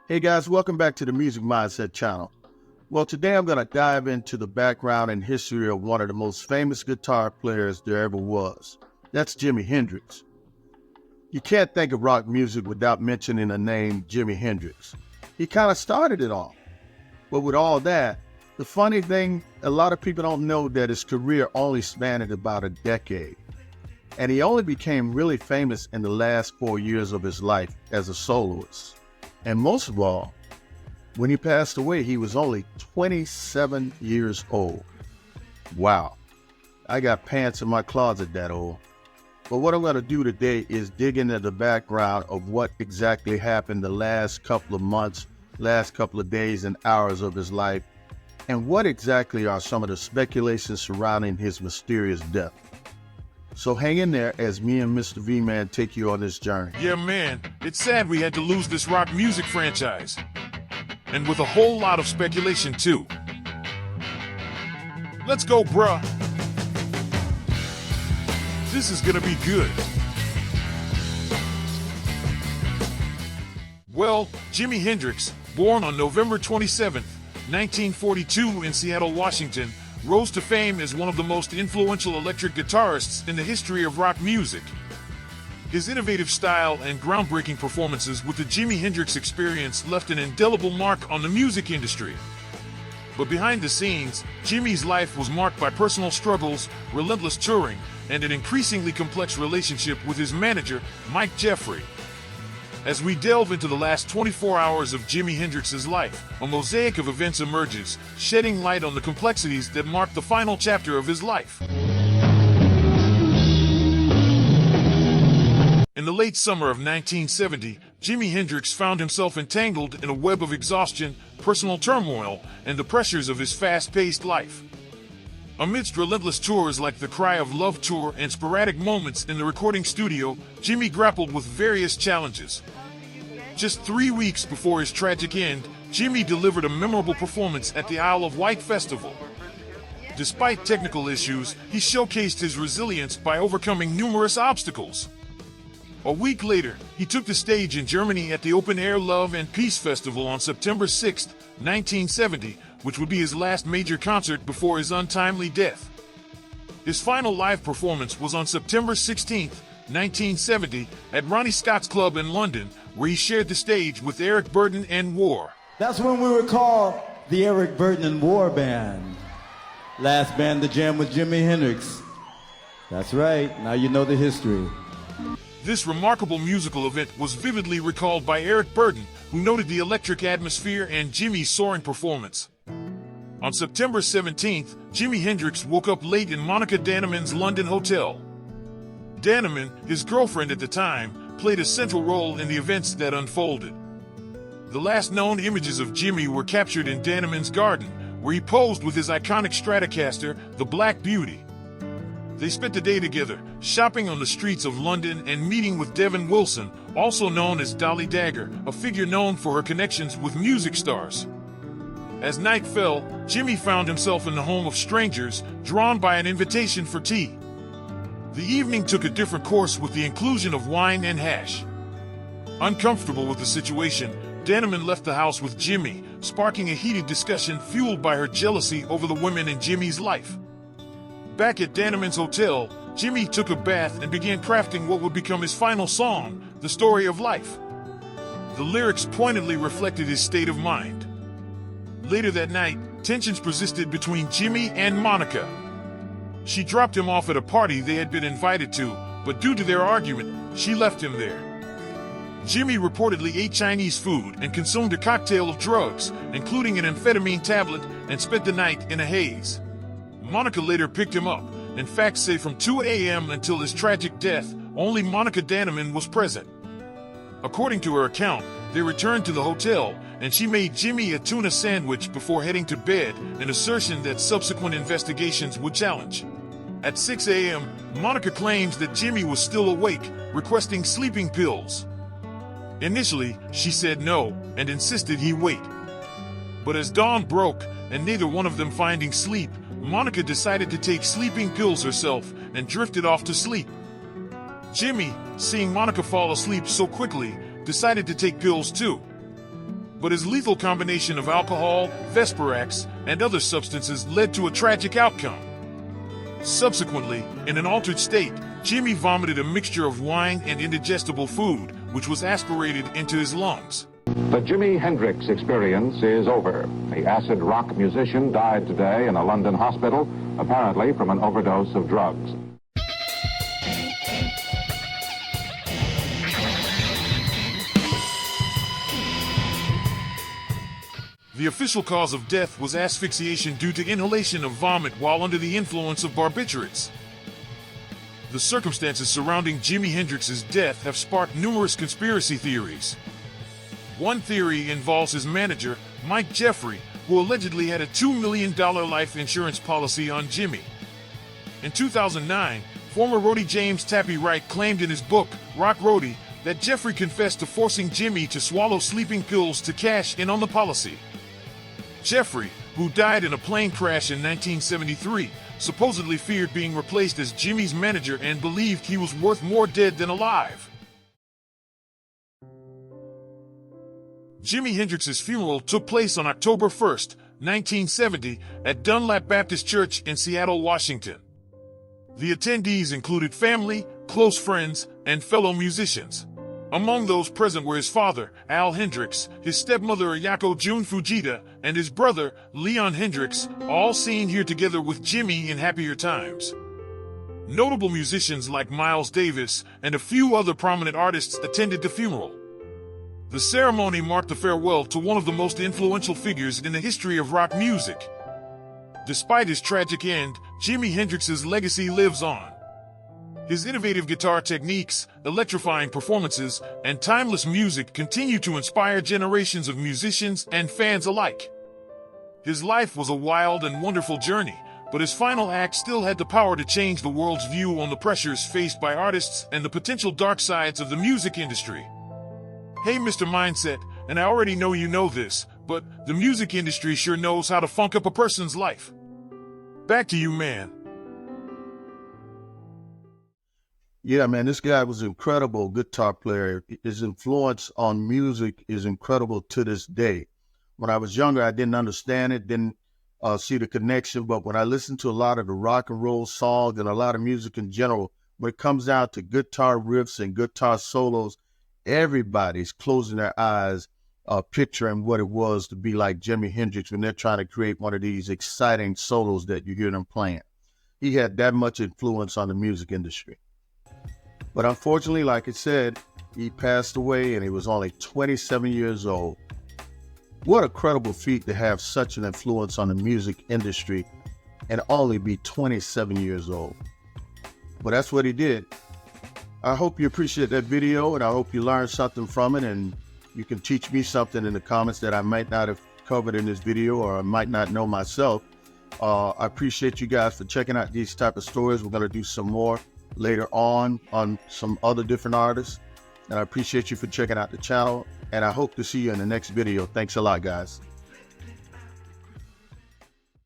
Hey guys, welcome back to the Music Mindset channel. Well, today I'm going to dive into the background and history of one of the most famous guitar players there ever was. That's Jimi Hendrix. You can't think of rock music without mentioning the name Jimi Hendrix. He kind of started it all. But with all that, the funny thing, a lot of people don't know that his career only spanned about a decade. And he only became really famous in the last 4 years of his life as a soloist. And most of all, when he passed away, he was only 27 years old. Wow, I got pants in my closet that old. But what I'm going to do today is dig into the background of what exactly happened the last couple of months, last couple of days and hours of his life, and what exactly are some of the speculations surrounding his mysterious death. So hang in there as me and Mr. V-Man take you on this journey. Yeah, man, it's sad we had to lose this rock music franchise. And with a whole lot of speculation, too. Let's go, bruh. This is gonna be good. Well, Jimi Hendrix, born on November 27th, 1942 in Seattle, Washington, rose to fame as one of the most influential electric guitarists in the history of rock music. His innovative style and groundbreaking performances with the Jimi Hendrix Experience left an indelible mark on the music industry. But behind the scenes, Jimi's life was marked by personal struggles, relentless touring, and an increasingly complex relationship with his manager, Mike Jeffrey. As we delve into the last 24 hours of Jimi Hendrix's life, a mosaic of events emerges, shedding light on the complexities that mark the final chapter of his life. In the late summer of 1970, Jimi Hendrix found himself entangled in a web of exhaustion, personal turmoil, and the pressures of his fast-paced life. Amidst relentless tours like the Cry of Love tour and sporadic moments in the recording studio, Jimi grappled with various challenges. Just 3 weeks before his tragic end, Jimi delivered a memorable performance at the Isle of Wight Festival. Despite technical issues, he showcased his resilience by overcoming numerous obstacles. A week later, he took the stage in Germany at the Open Air Love and Peace Festival on September 6, 1970, which would be his last major concert before his untimely death. His final live performance was on September 16, 1970, at Ronnie Scott's Club in London, where he shared the stage with Eric Burdon and War. That's when we were called the Eric Burdon and War Band. Last band to jam with Jimi Hendrix. That's right, now you know the history. This remarkable musical event was vividly recalled by Eric Burdon, who noted the electric atmosphere and Jimi's soaring performance. On September 17th, Jimi Hendrix woke up late in Monica Dannemann's London hotel. Dannemann, his girlfriend at the time, played a central role in the events that unfolded. The last known images of Jimi were captured in Dannemann's garden, where he posed with his iconic Stratocaster, the Black Beauty. They spent the day together, shopping on the streets of London and meeting with Devon Wilson, also known as Dolly Dagger, a figure known for her connections with music stars. As night fell, Jimi found himself in the home of strangers, drawn by an invitation for tea. The evening took a different course with the inclusion of wine and hash. Uncomfortable with the situation, Dannemann left the house with Jimi, sparking a heated discussion fueled by her jealousy over the women in Jimi's life. Back at Dannemann's hotel, Jimi took a bath and began crafting what would become his final song, The Story of Life. The lyrics pointedly reflected his state of mind. Later that night, tensions persisted between Jimi and Monica. She dropped him off at a party they had been invited to, but due to their argument, she left him there. Jimi reportedly ate Chinese food and consumed a cocktail of drugs, including an amphetamine tablet, and spent the night in a haze. Monica later picked him up, and facts say from 2 a.m. until his tragic death, only Monica Dannemann was present. According to her account, they returned to the hotel, and she made Jimi a tuna sandwich before heading to bed, an assertion that subsequent investigations would challenge. At 6 a.m., Monica claims that Jimi was still awake, requesting sleeping pills. Initially, she said no, and insisted he wait. But as dawn broke, and neither one of them finding sleep, Monica decided to take sleeping pills herself and drifted off to sleep. Jimi, seeing Monica fall asleep so quickly, decided to take pills too. but his lethal combination of alcohol, Vesperax, and other substances led to a tragic outcome. Subsequently, in an altered state, Jimi vomited a mixture of wine and indigestible food, which was aspirated into his lungs. The Jimi Hendrix experience is over. The acid rock musician died today in a London hospital, apparently from an overdose of drugs. The official cause of death was asphyxiation due to inhalation of vomit while under the influence of barbiturates. The circumstances surrounding Jimi Hendrix's death have sparked numerous conspiracy theories. One theory involves his manager, Mike Jeffrey, who allegedly had a $2 million life insurance policy on Jimi. In 2009, former roadie James "Tappy" Wright claimed in his book, Rock Roadie, that Jeffrey confessed to forcing Jimi to swallow sleeping pills to cash in on the policy. Jeffrey, who died in a plane crash in 1973, supposedly feared being replaced as Jimi's manager and believed he was worth more dead than alive. Jimi Hendrix's funeral took place on October 1, 1970, at Dunlap Baptist Church in Seattle, Washington. The attendees included family, close friends, and fellow musicians. Among those present were his father, Al Hendrix, his stepmother Ayako June Fujita, and his brother, Leon Hendrix, all seen here together with Jimi in happier times. Notable musicians like Miles Davis and a few other prominent artists attended the funeral. The ceremony marked the farewell to one of the most influential figures in the history of rock music. Despite his tragic end, Jimi Hendrix's legacy lives on. His innovative guitar techniques, electrifying performances, and timeless music continue to inspire generations of musicians and fans alike. His life was a wild and wonderful journey, but his final act still had the power to change the world's view on the pressures faced by artists and the potential dark sides of the music industry. Hey, Mr. Mindset, and I already know you know this, but the music industry sure knows how to funk up a person's life. Back to you, man. Yeah, man, this guy was an incredible guitar player. His influence on music is incredible to this day. When I was younger, I didn't understand it, didn't see the connection, but when I listened to a lot of the rock and roll songs and a lot of music in general, when it comes down to guitar riffs and guitar solos, everybody's closing their eyes, picturing what it was to be like Jimi Hendrix when they're trying to create one of these exciting solos that you hear them playing. He had that much influence on the music industry. But unfortunately, like I said, he passed away and he was only 27 years old. What a credible feat to have such an influence on the music industry and only be 27 years old. But that's what he did. I hope you appreciate that video and I hope you learned something from it and you can teach me something in the comments that I might not have covered in this video or I might not know myself. I appreciate you guys for checking out these type of stories. We're going to do some more later on some other different artists. And I appreciate you for checking out the channel. And I hope to see you in the next video. Thanks a lot, guys.